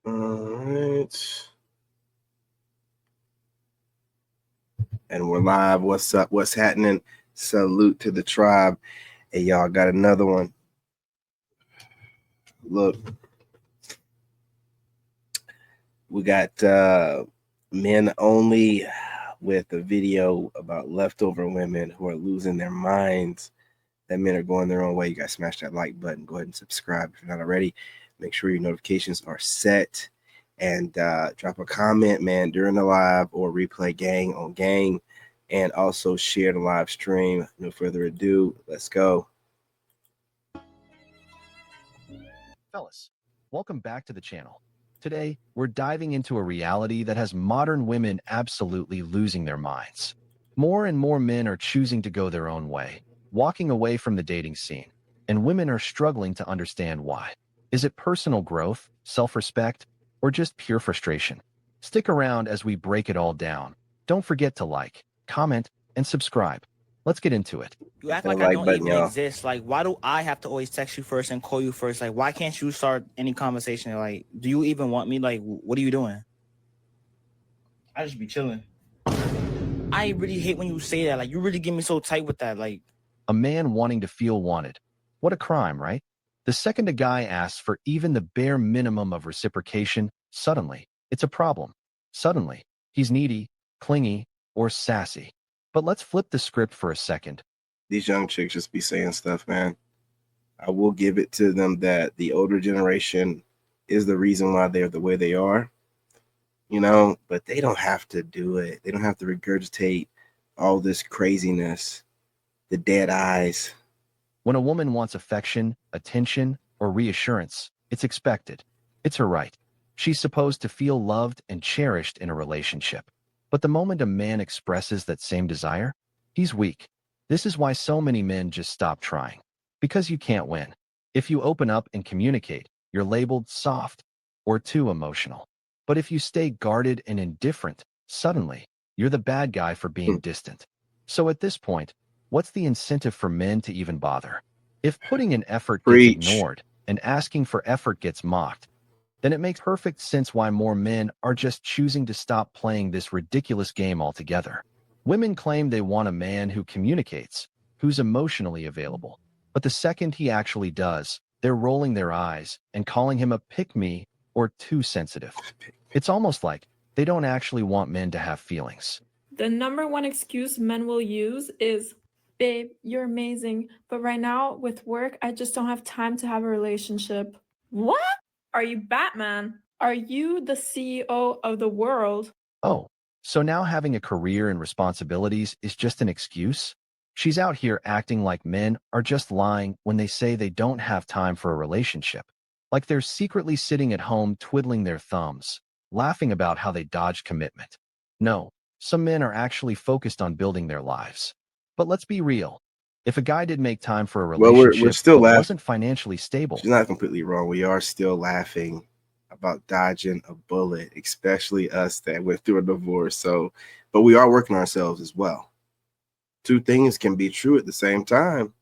All right. And we're live. What's up? What's happening? Salute to the tribe. Hey, y'all got another one. Look, we got men only with a video about leftover women who are losing their minds. That men are going their own way. You guys smash that like button. Go ahead and subscribe if you're not already. Make sure your notifications are set. And drop a comment, man, during the live or replay gang on gang. And also share the live stream. No further ado, let's go. Fellas, welcome back to the channel. Today, we're diving into a reality that has modern women absolutely losing their minds. More and more men are choosing to go their own way, walking away from the dating scene, and women are struggling to understand why. Is it personal growth, self-respect, or just pure frustration? Stick around as we break it all down. Don't forget to like, comment, and subscribe. Let's get into it. You act like I don't even exist. Like, why do I have to always text you first and call you first? Like, why can't you start any conversation? Like, do you even want me? Like, what are you doing? I just be chilling. I really hate when you say that. Like, you really get me so tight with that. Like, a man wanting to feel wanted. What a crime, right? The second a guy asks for even the bare minimum of reciprocation, suddenly, it's a problem. Suddenly, he's needy, clingy, or sassy. But let's flip the script for a second. These young chicks just be saying stuff, man. I will give it to them that the older generation is the reason why they're the way they are, you know, but they don't have to do it. They don't have to regurgitate all this craziness, the dead eyes. When a woman wants affection, attention, or reassurance, it's expected. It's her right. She's supposed to feel loved and cherished in a relationship. But the moment a man expresses that same desire, he's weak. This is why so many men just stop trying. Because you can't win. If you open up and communicate, you're labeled soft or too emotional. But if you stay guarded and indifferent, suddenly, you're the bad guy for being distant. So at this point, what's the incentive for men to even bother? If putting in effort gets ignored and asking for effort gets mocked, then it makes perfect sense why more men are just choosing to stop playing this ridiculous game altogether. Women claim they want a man who communicates, who's emotionally available. But the second he actually does, they're rolling their eyes and calling him a pick-me or too sensitive. It's almost like they don't actually want men to have feelings. The number one excuse men will use is, babe, you're amazing, but right now with work, I just don't have time to have a relationship. What? Are you Batman? Are you the CEO of the world? Oh, so now having a career and responsibilities is just an excuse? She's out here acting like men are just lying when they say they don't have time for a relationship. Like they're secretly sitting at home twiddling their thumbs, laughing about how they dodged commitment. No, some men are actually focused on building their lives. But let's be real. If a guy did make time for a relationship we're still but wasn't financially stable, she's not completely wrong. We are still laughing about dodging a bullet, especially us that went through a divorce. So, but we are working ourselves as well. Two things can be true at the same time.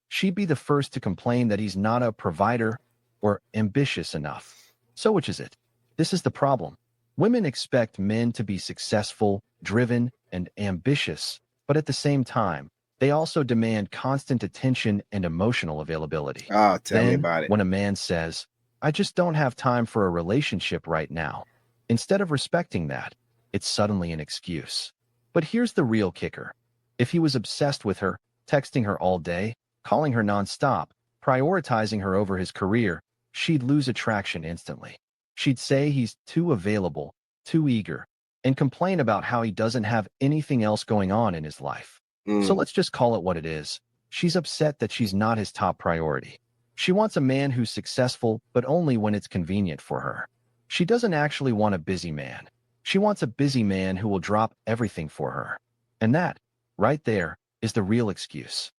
She'd be the first to complain that he's not a provider or ambitious enough. So which is it? This is the problem. Women expect men to be successful, driven, and ambitious, but at the same time, they also demand constant attention and emotional availability. Oh, tell me about it. When a man says, I just don't have time for a relationship right now, instead of respecting that, it's suddenly an excuse. But here's the real kicker. If he was obsessed with her, texting her all day, calling her nonstop, prioritizing her over his career, she'd lose attraction instantly. She'd say he's too available, too eager, and complain about how he doesn't have anything else going on in his life. So let's just call it what it is. She's upset that she's not his top priority. She wants a man who's successful, but only when it's convenient for her. She doesn't actually want a busy man. She wants a busy man who will drop everything for her. And that, right there, is the real excuse.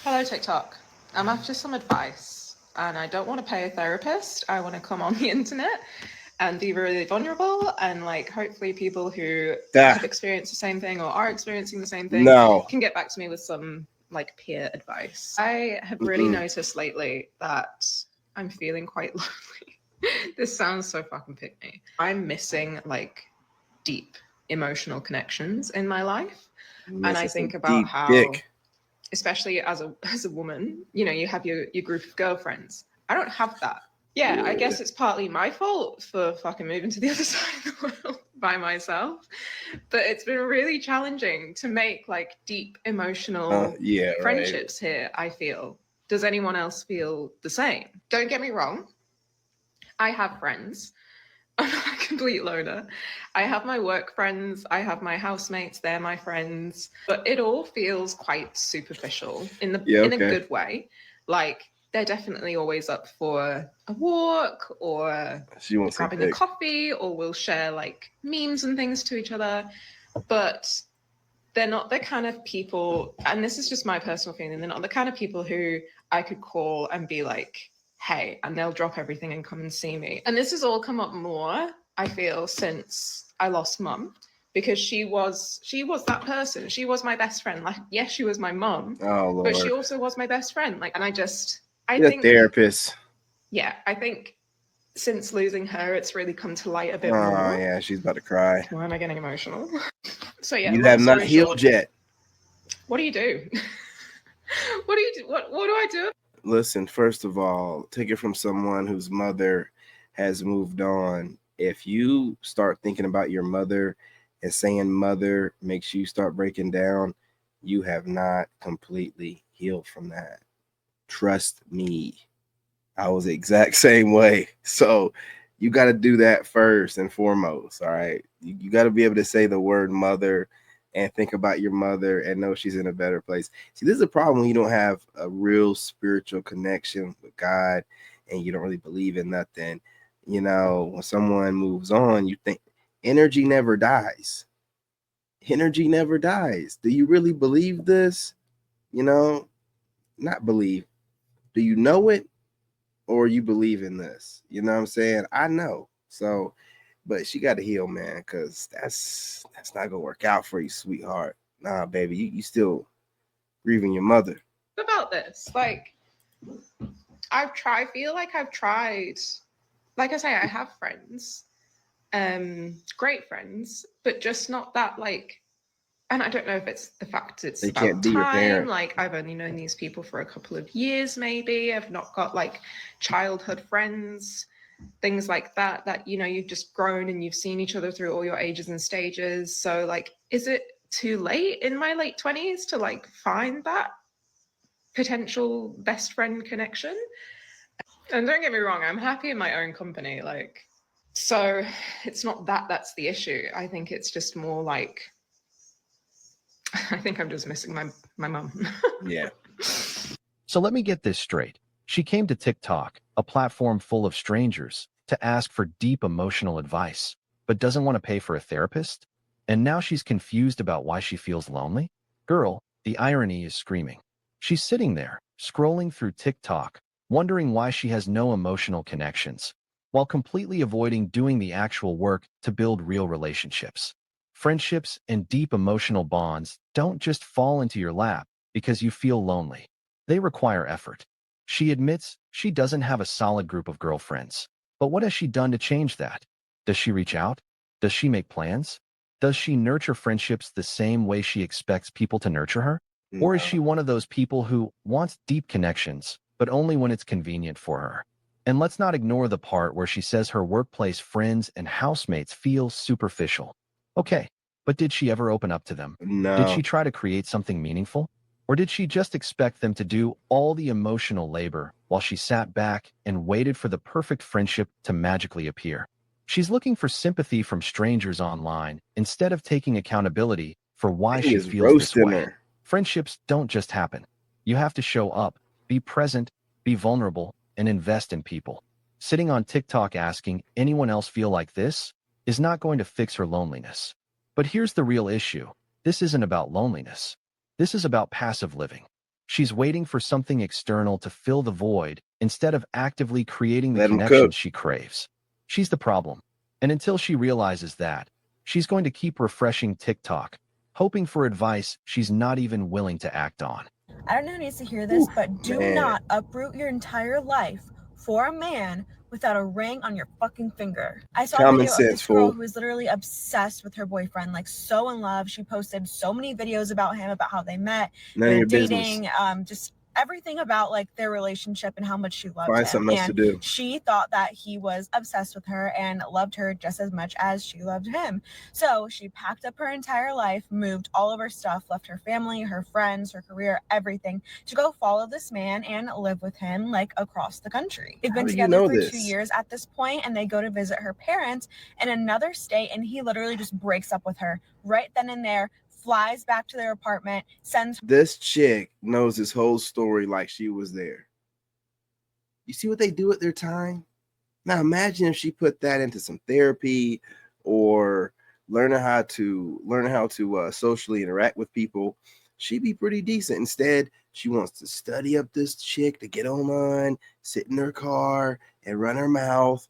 Hello, TikTok. I'm after some advice, and I don't want to pay a therapist. I want to come on the internet and be really vulnerable, and like hopefully people who have experienced the same thing or are experiencing the same thing can get back to me with some like peer advice. I have really noticed lately that I'm feeling quite lonely. This sounds so fucking pick me. I'm missing like deep emotional connections in my life. And I think about how, dick. especially as a woman, you know, you have your group of girlfriends. I don't have that. Yeah, I guess it's partly my fault for fucking moving to the other side of the world by myself. But it's been really challenging to make like deep emotional friendships here, I feel. Does anyone else feel the same? Don't get me wrong. I have friends. I'm not a complete loner. I have my work friends, I have my housemates, they're my friends, but it all feels quite superficial in a good way. Like they're definitely always up for a walk or grabbing a coffee, or we'll share like memes and things to each other. But they're not the kind of people, and this is just my personal feeling, they're not the kind of people who I could call and be like, hey, and they'll drop everything and come and see me. And this has all come up more, I feel, since I lost mum, because she was that person. She was my best friend. Like, yes, she was my mum, but she also was my best friend. Like, and I think therapist. Yeah, I think since losing her, it's really come to light a bit more. Oh yeah, she's about to cry. Why am I getting emotional? So yeah, you have not healed yet. What do you do? What do you do? What do I do? Listen, first of all, take it from someone whose mother has moved on. If you start thinking about your mother and saying mother makes you start breaking down, you have not completely healed from that. Trust me. I was the exact same way. So you got to do that first and foremost. All right. You got to be able to say the word mother and think about your mother and know she's in a better place. See, this is a problem when you don't have a real spiritual connection with God and you don't really believe in nothing. You know, when someone moves on, you think energy never dies. Energy never dies. Do you really believe this? You know, not believe. Do you know it? Or you believe in this? You know what I'm saying? I know. So, but she got to heal, man, because that's not gonna work out for you, sweetheart. Nah, baby, you still grieving your mother. About this, like, feel like I've tried. Like I say, I have friends, great friends, but just not that like. And I don't know if it's the fact it's they about can't be time. Your parent. Like I've only known these people for a couple of years, maybe. I've not got like childhood friends, things like that. That you know you've just grown and you've seen each other through all your ages and stages. So like, is it too late in my late 20s to like find that potential best friend connection? And don't get me wrong, I'm happy in my own company. Like, so it's not that that's the issue. I think it's just more like. I think I'm just missing my mom. Yeah. So let me get this straight. She came to TikTok, a platform full of strangers, to ask for deep emotional advice, but doesn't want to pay for a therapist? And now she's confused about why she feels lonely? Girl, the irony is screaming. She's sitting there, scrolling through TikTok, wondering why she has no emotional connections, while completely avoiding doing the actual work to build real relationships. Friendships and deep emotional bonds don't just fall into your lap because you feel lonely. They require effort. She admits she doesn't have a solid group of girlfriends. But what has she done to change that? Does she reach out? Does she make plans? Does she nurture friendships the same way she expects people to nurture her? Or is she one of those people who wants deep connections, but only when it's convenient for her? And let's not ignore the part where she says her workplace friends and housemates feel superficial. Okay, but did she ever open up to them? No. Did she try to create something meaningful? Or did she just expect them to do all the emotional labor while she sat back and waited for the perfect friendship to magically appear? She's looking for sympathy from strangers online instead of taking accountability for why she feels this way. Friendships don't just happen. You have to show up, be present, be vulnerable, and invest in people. Sitting on TikTok asking anyone else feel like this is not going to fix her loneliness. But here's the real issue. This isn't about loneliness. This is about passive living. She's waiting for something external to fill the void instead of actively creating the connections she craves. She's the problem. And until she realizes that, she's going to keep refreshing TikTok, hoping for advice she's not even willing to act on. I don't know who needs to hear this, but do not uproot your entire life for a man without a ring on your fucking finger. I saw a Common video of sense, this girl fool. who was literally obsessed with her boyfriend, like so in love. She posted so many videos about him, about how they met, None of they're your dating, business. just everything about like their relationship and how much she loved Find him. something else to And do. she thought that he was obsessed with her and loved her just as much as she loved him. So she packed up her entire life, moved all of her stuff, left her family, her friends, her career, everything to go follow this man and live with him like across the country. They've been together for 2 years at this point, and they go to visit her parents in another state, and he literally just breaks up with her right then and there, flies back to their apartment, sends. This chick knows this whole story like she was there. You see what they do at their time? Now imagine if she put that into some therapy or learning how to socially interact with people. She'd be pretty decent. Instead, she wants to study up this chick to get online, sit in her car, and run her mouth.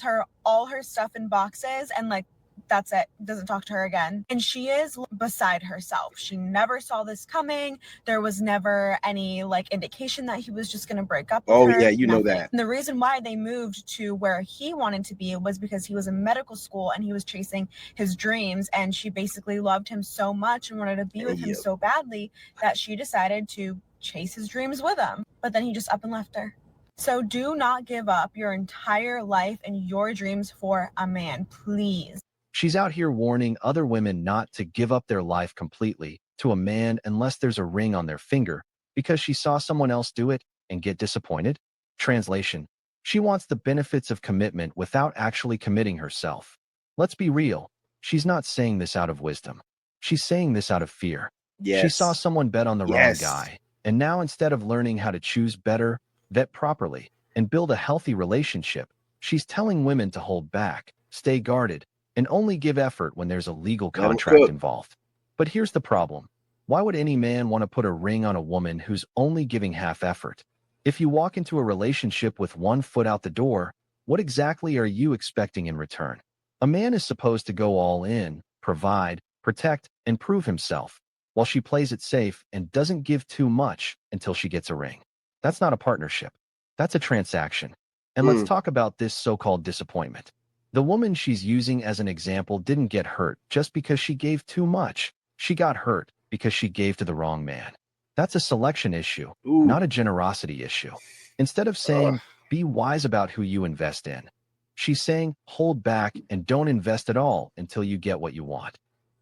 Her all her stuff in boxes, and like that's it, doesn't talk to her again. And she is beside herself. She never saw this coming. There was never any like indication that he was just going to break up with her. Oh yeah, you know that. And the reason why they moved to where he wanted to be was because he was in medical school and he was chasing his dreams, and she basically loved him so much and wanted to be with him so badly that she decided to chase his dreams with him. But then he just up and left her. So do not give up your entire life and your dreams for a man, please. She's out here warning other women not to give up their life completely to a man unless there's a ring on their finger because she saw someone else do it and get disappointed. Translation: she wants the benefits of commitment without actually committing herself. Let's be real. She's not saying this out of wisdom. She's saying this out of fear. Yes. She saw someone bet on the wrong guy, and now instead of learning how to choose better, vet properly, and build a healthy relationship, she's telling women to hold back, stay guarded, and only give effort when there's a legal contract involved. But here's the problem. Why would any man want to put a ring on a woman who's only giving half effort? If you walk into a relationship with one foot out the door, what exactly are you expecting in return? A man is supposed to go all in, provide, protect, and prove himself, while she plays it safe and doesn't give too much until she gets a ring. That's not a partnership. That's a transaction. And let's talk about this so-called disappointment. The woman she's using as an example didn't get hurt just because she gave too much. She got hurt because she gave to the wrong man. That's a selection issue, not a generosity issue. Instead of saying, be wise about who you invest in, she's saying, hold back and don't invest at all until you get what you want.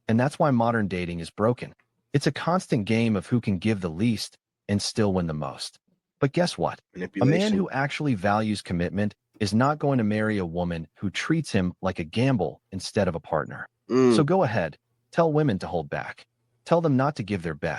And that's why modern dating is broken. It's a constant game of who can give the least and still win the most. But guess what? A man who actually values commitment is not going to marry a woman who treats him like a gamble instead of a partner. So go ahead, tell women to hold back. Tell them not to give their best.